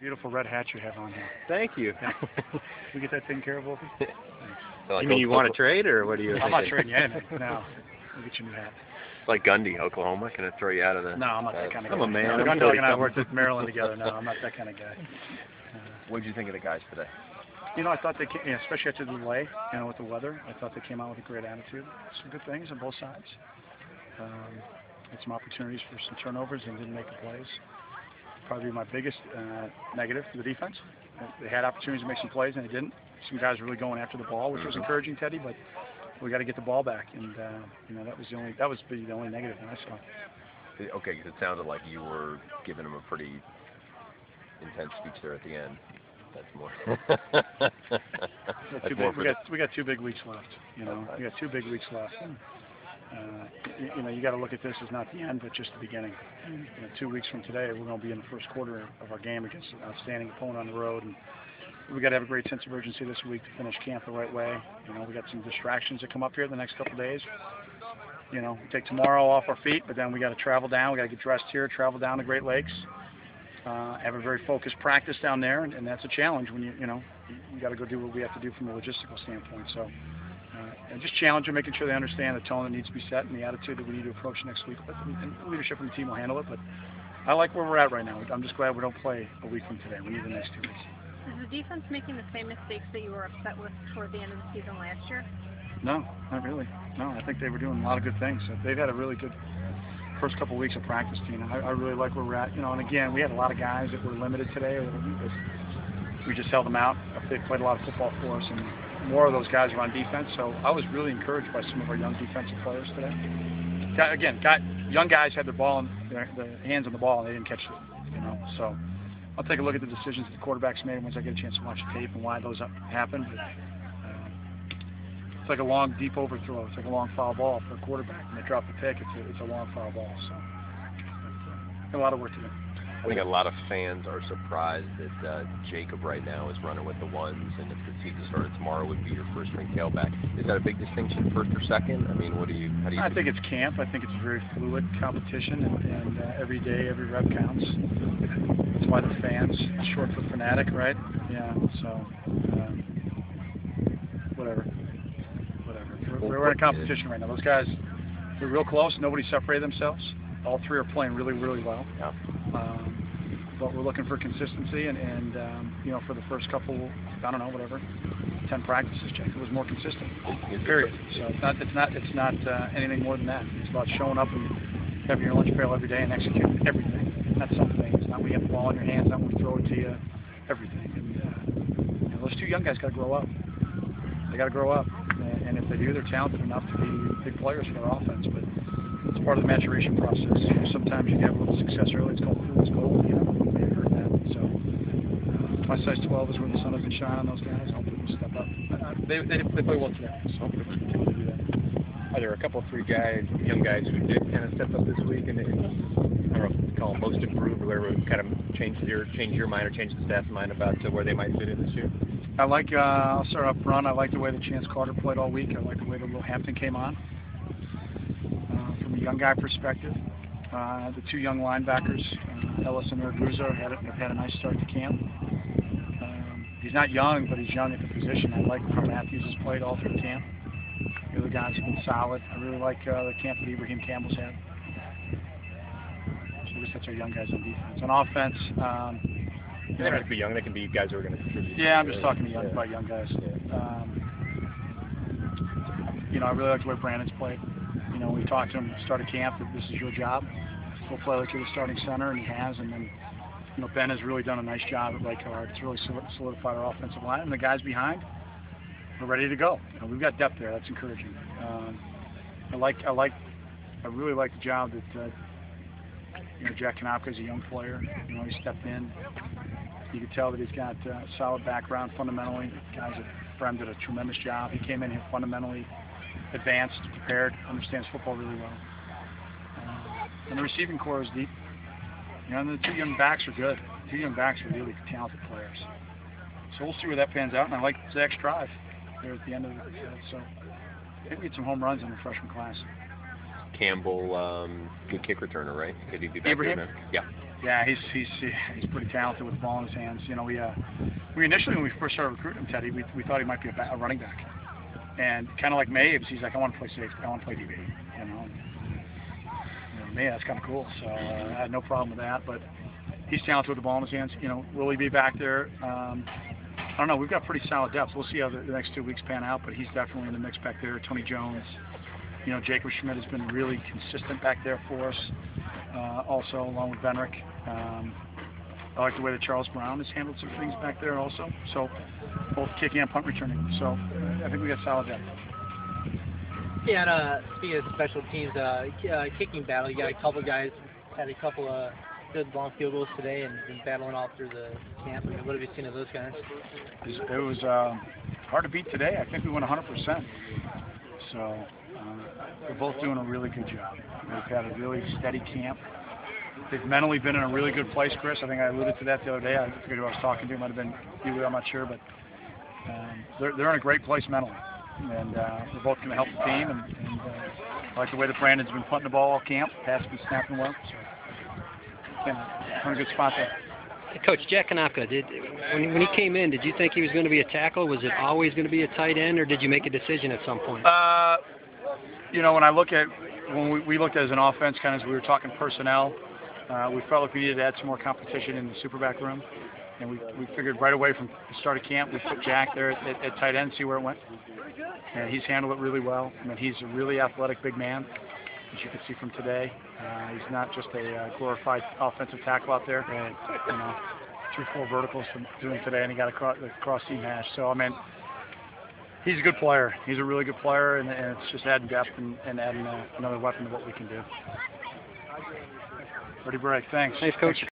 Beautiful red hat you have on here. Thank you. Yeah. We get that taken care of, Wolfie? Thanks. So like, you mean you want to trade, or what are you I'm not trading you anything. No. We'll get you a new hat. It's like Gundy, Oklahoma. Can I throw you out of the... No, I'm not that kind of guy. I'm a man. No, Gundy and I worked at Maryland together. No, I'm not that kind of guy. What did you think of the guys today? You know, I thought they came, especially after the delay, with the weather, I thought they came out with a great attitude. Some good things on both sides. Had some opportunities for some turnovers and didn't make the plays. Probably my biggest negative for the defense. They had opportunities to make some plays and they didn't. Some guys were really going after the ball, which was encouraging, Teddy. But we got to get the ball back, and that was the only negative that I saw. Okay, because it sounded like you were giving them a pretty intense speech there at the end. That's more. We got 2 big weeks left. We got 2 big weeks left. You got to look at this as not the end, but just the beginning. 2 weeks from today, we're going to be in the first quarter of our game against an outstanding opponent on the road, and we got to have a great sense of urgency this week to finish camp the right way. We got some distractions that come up here the next couple of days. We take tomorrow off our feet, but then we got to travel down. We got to get dressed here, travel down to Great Lakes, have a very focused practice down there, and that's a challenge when you got to go do what we have to do from a logistical standpoint. So. And just challenge them, making sure they understand the tone that needs to be set and the attitude that we need to approach next week. But the leadership from the team will handle it. But I like where we're at right now. I'm just glad we don't play a week from today. We need the next 2 weeks. Is the defense making the same mistakes that you were upset with toward the end of the season last year? No, not really. No, I think they were doing a lot of good things. They've had a really good first couple of weeks of practice, Tina. I really like where we're at. And again, we had a lot of guys that were limited today. We just held them out. They played a lot of football for us, and more of those guys were on defense. So I was really encouraged by some of our young defensive players today. Young guys had their hands on the ball, and they didn't catch it. So I'll take a look at the decisions that the quarterbacks made once I get a chance to watch the tape and why those happened. But, it's like a long, deep overthrow. It's like a long foul ball for a quarterback. When they drop the pick, it's a long foul ball. So a lot of work to do. I think a lot of fans are surprised that Jacob right now is running with the ones, and if the season started tomorrow, would be your first string tailback. Is that a big distinction, first or second? I mean, how do you? I think it's camp. I think it's a very fluid competition, and every day, every rep counts. That's why the fans, short for fanatic, right? Yeah. So whatever. We're in a competition right now. Those guys, they're real close. Nobody separated themselves. All 3 are playing really, really well. Yeah. But we're looking for consistency, and for the first couple, 10 practices, Jack, it was more consistent. Period. So it's not anything more than that. It's about showing up and having your lunch pail every day and executing everything. Not some things. Not when you have the ball in your hands. Not when we throw it to you. Everything. And those 2 young guys got to grow up. They got to grow up, and if they do, they're talented enough to be big players for our offense. But it's part of the maturation process. Sometimes you have a little success early. It's called fool's gold. You may have heard that. So my size 12 is where the sun doesn't shine on those guys. Hopefully we'll step up. They play well today, so hopefully we'll continue to do that. Are there a couple of 3 young guys who did kind of step up this week, and I don't know if you call them most improved, or whatever, kind of change your mind or change the staff's mind about where they might fit in this year? I'll start up front. I like the way that Chance Carter played all week. I like the way that Will Hampton came on. From a young guy perspective, the 2 young linebackers, Ellis and Iraguza, have had a nice start to camp. He's not young, but he's young at the position. I like how Matthews has played all through camp. The other guys have been solid. I really like the camp that Ibrahim Campbell's had. So I guess that's our young guys on defense. On offense, they don't have to be young. They can be guys who are going to contribute. Yeah, I'm just talking about young guys. I really like the way Brandon's played. We talked to him at the start of camp that this is your job. Go play like you're the starting center, and he has. And then, Ben has really done a nice job at right guard. It's really solidified our offensive line. And the guys behind are ready to go. We've got depth there. That's encouraging. I really like the job that Jack Konopka is a young player. He stepped in. You could tell that he's got a solid background fundamentally. Guys at Frem did a tremendous job. He came in here fundamentally advanced, prepared, understands football really well. And the receiving core is deep. And the 2 young backs are good. 2 young backs are really talented players. So we'll see where that pans out. And I like Zach's drive there at the end of the field. So I think we had some home runs in the freshman class. Campbell, good kick returner, right? Could he be back Abraham? there? Yeah. Yeah, he's pretty talented with the ball in his hands. You know, we initially, when we first started recruiting him, Teddy, we thought he might be a running back. And kind of like Mabes, he's like, I want to play safety, I want to play DB. You know, me, that's kind of cool. So I had no problem with that. But he's talented with the ball in his hands. You know, will he be back there? I don't know. We've got pretty solid depth. We'll see how the next 2 weeks pan out. But he's definitely in the mix back there. Tony Jones. You know, Jacob Schmidt has been really consistent back there for us. Also, along with Benrick. I like the way that Charles Brown has handled some things back there also. So, both kicking and punt returning. So, I think we got solid depth. Yeah, and speaking of special teams, kicking battle, you got a couple guys, had a couple of good long field goals today and been battling all through the camp. I mean, what have you seen of those guys? It was hard to beat today. I think we went 100%. So, they're both doing a really good job. They've had a really steady camp. They've mentally been in a really good place, Chris. I think I alluded to that the other day. I forget who I was talking to. It might have been you, I'm not sure. But they're in a great place mentally. And they're both going to help the team. And I like the way that Brandon's been punting the ball all camp. Pass has been snapping well. So, yeah, we're in a good spot there. Coach, Jack Kanopka, when he came in, did you think he was going to be a tackle? Was it always going to be a tight end, or did you make a decision at some point? You know, when I look at when we looked at it as an offense, kind of as we were talking personnel, we felt like we needed to add some more competition in the superback room, and we figured right away from the start of camp we put Jack there at tight end, see where it went, and he's handled it really well. I mean, he's a really athletic big man, as you can see from today. He's not just a glorified offensive tackle out there. Right. You know, 2-4 verticals from doing today, and he got a cross seam hash. So I mean, he's a good player. He's a really good player, and it's just adding depth and adding another weapon to what we can do. Ready break. Thanks. Thanks, Coach.